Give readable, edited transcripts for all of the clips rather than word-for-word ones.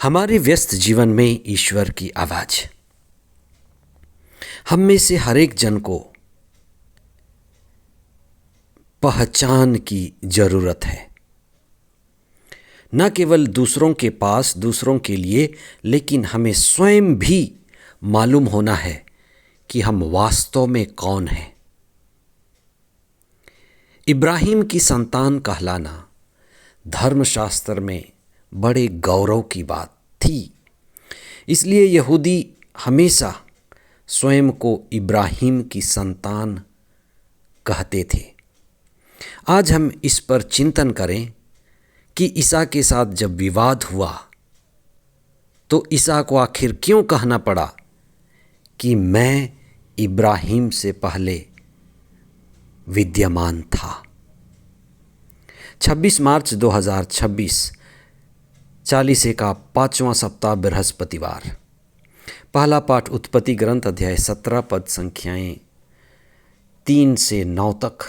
हमारे व्यस्त जीवन में ईश्वर की आवाज़ हम में से हर एक जन को पहचान की ज़रूरत है। न केवल दूसरों के पास, दूसरों के लिए, लेकिन हमें स्वयं भी मालूम होना है कि हम वास्तव में कौन हैं। इब्राहिम की संतान कहलाना धर्मशास्त्र में बड़े गौरव की बात थी। इसलिए यहूदी हमेशा स्वयं को इब्राहिम की संतान कहते थे। आज हम इस पर चिंतन करें कि ईसा के साथ जब विवाद हुआ तो ईसा को आखिर क्यों कहना पड़ा कि मैं इब्राहिम से पहले विद्यमान था। 26 मार्च 2026 40 का 5वां सप्ताह बृहस्पतिवार। पहला पाठ उत्पत्ति ग्रंथ अध्याय 17 पद संख्याएं 3 से 9 तक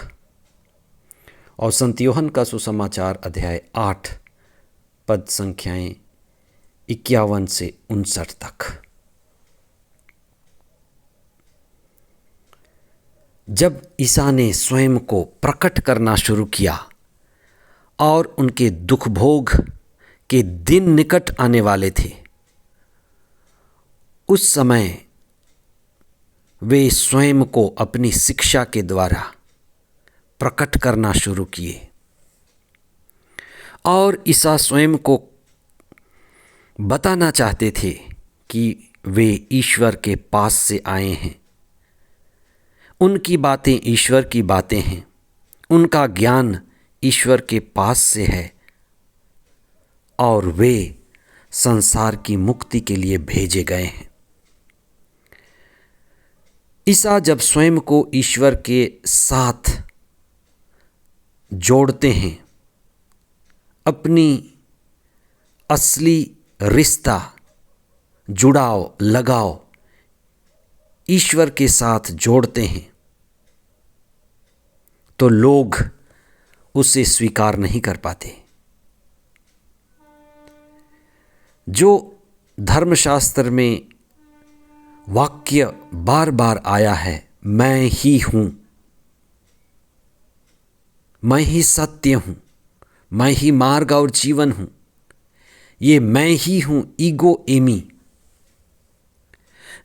और संत यूहन्ना का सुसमाचार अध्याय 8 पद संख्याएं 51 से 59 तक। जब ईसा ने स्वयं को प्रकट करना शुरू किया और उनके दुख भोग के दिन निकट आने वाले थे, उस समय वे स्वयं को अपनी शिक्षा के द्वारा प्रकट करना शुरू किए और ईसा स्वयं को बताना चाहते थे कि वे ईश्वर के पास से आए हैं। उनकी बातें ईश्वर की बातें हैं, उनका ज्ञान ईश्वर के पास से है और वे संसार की मुक्ति के लिए भेजे गए हैं। ईसा जब स्वयं को ईश्वर के साथ जोड़ते हैं, अपनी असली रिश्ता, जुड़ाव, लगाव ईश्वर के साथ जोड़ते हैं, तो लोग उसे स्वीकार नहीं कर पाते। जो धर्मशास्त्र में वाक्य बार बार आया है, मैं ही हूँ, मैं ही सत्य हूँ, मैं ही मार्ग और जीवन हूँ, ये मैं ही हूँ, ईगो एमी,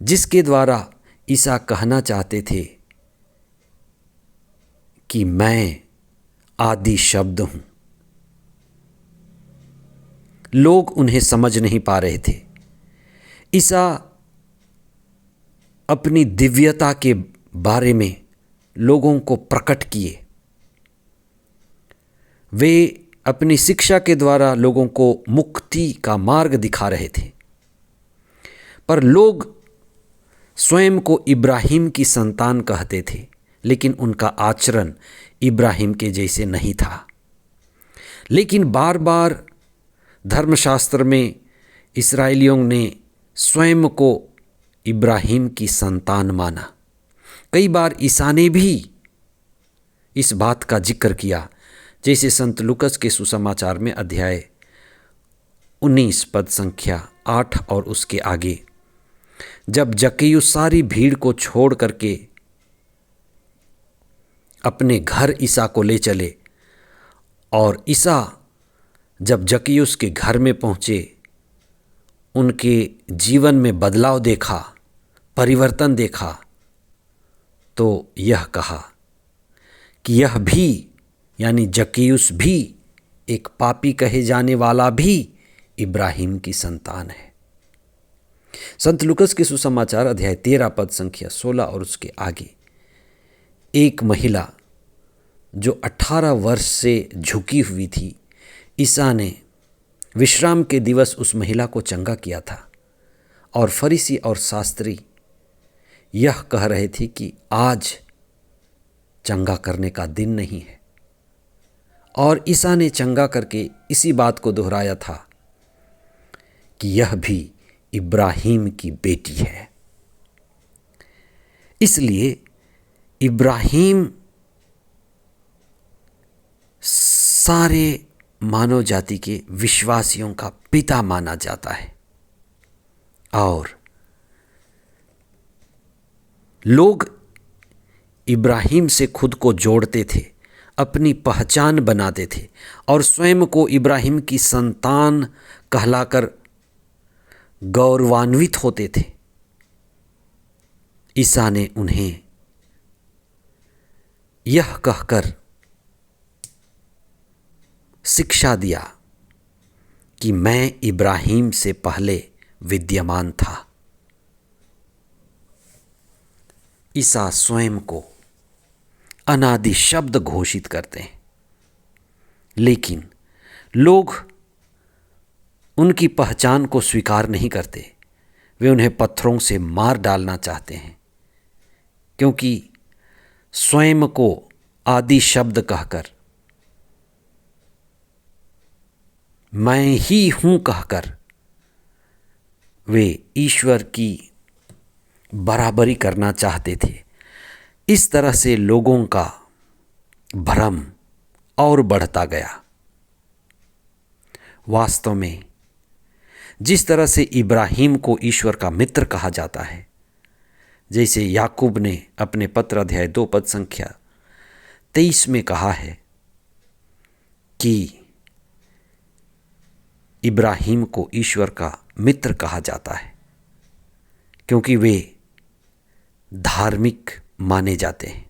जिसके द्वारा ईसा कहना चाहते थे कि मैं आदि शब्द हूँ। लोग उन्हें समझ नहीं पा रहे थे। ईसा अपनी दिव्यता के बारे में लोगों को प्रकट किए। वे अपनी शिक्षा के द्वारा लोगों को मुक्ति का मार्ग दिखा रहे थे, पर लोग स्वयं को इब्राहिम की संतान कहते थे, लेकिन उनका आचरण इब्राहिम के जैसे नहीं था। लेकिन बार बार धर्मशास्त्र में इस्राएलियों ने स्वयं को इब्राहिम की संतान माना। कई बार ईसा ने भी इस बात का जिक्र किया, जैसे संत लूकस के सुसमाचार में अध्याय 19 पद संख्या 8 और उसके आगे, जब जक्कैयुस सारी भीड़ को छोड़ करके अपने घर ईसा को ले चले और ईसा जब जक्कैयुस के घर में पहुँचे, उनके जीवन में बदलाव देखा, परिवर्तन देखा, तो यह कहा कि यह भी यानी जक्कैयुस भी एक पापी कहे जाने वाला भी इब्राहिम की संतान है। संत लूकस के सुसमाचार अध्याय 13 पद संख्या 16 और उसके आगे, एक महिला जो 18 वर्ष से झुकी हुई थी, ईसा ने विश्राम के दिवस उस महिला को चंगा किया था और फरीसी और शास्त्री यह कह रहे थे कि आज चंगा करने का दिन नहीं है, और ईसा ने चंगा करके इसी बात को दोहराया था कि यह भी इब्राहिम की बेटी है। इसलिए इब्राहिम सारे मानव जाति के विश्वासियों का पिता माना जाता है। और लोग इब्राहिम से खुद को जोड़ते थे, अपनी पहचान बनाते थे और स्वयं को इब्राहिम की संतान कहलाकर गौरवान्वित होते थे। ईसा ने उन्हें यह कहकर शिक्षा दिया कि मैं इब्राहिम से पहले विद्यमान था। ईसा स्वयं को अनादि शब्द घोषित करते हैं, लेकिन लोग उनकी पहचान को स्वीकार नहीं करते। वे उन्हें पत्थरों से मार डालना चाहते हैं, क्योंकि स्वयं को आदि शब्द कहकर, मैं ही हूं कहकर वे ईश्वर की बराबरी करना चाहते थे। इस तरह से लोगों का भ्रम और बढ़ता गया। वास्तव में जिस तरह से इब्राहिम को ईश्वर का मित्र कहा जाता है, जैसे याकूब ने अपने पत्र अध्याय 2 पद संख्या 23 में कहा है कि इब्राहिम को ईश्वर का मित्र कहा जाता है, क्योंकि वे धार्मिक माने जाते हैं।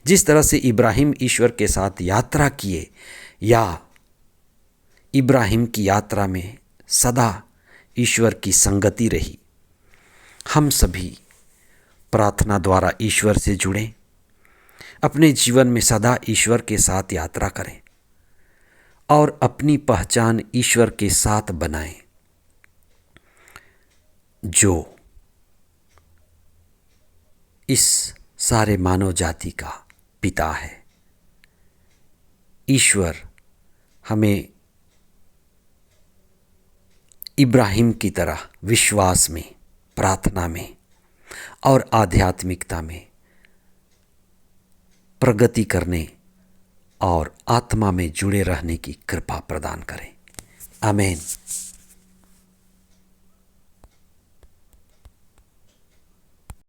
जिस तरह से इब्राहिम ईश्वर के साथ यात्रा किए, या इब्राहिम की यात्रा में सदा ईश्वर की संगति रही, हम सभी प्रार्थना द्वारा ईश्वर से जुड़ें, अपने जीवन में सदा ईश्वर के साथ यात्रा करें और अपनी पहचान ईश्वर के साथ बनाएं, जो इस सारे मानव जाति का पिता है। ईश्वर हमें इब्राहिम की तरह विश्वास में, प्रार्थना में और आध्यात्मिकता में प्रगति करने और आत्मा में जुड़े रहने की कृपा प्रदान करें। आमीन।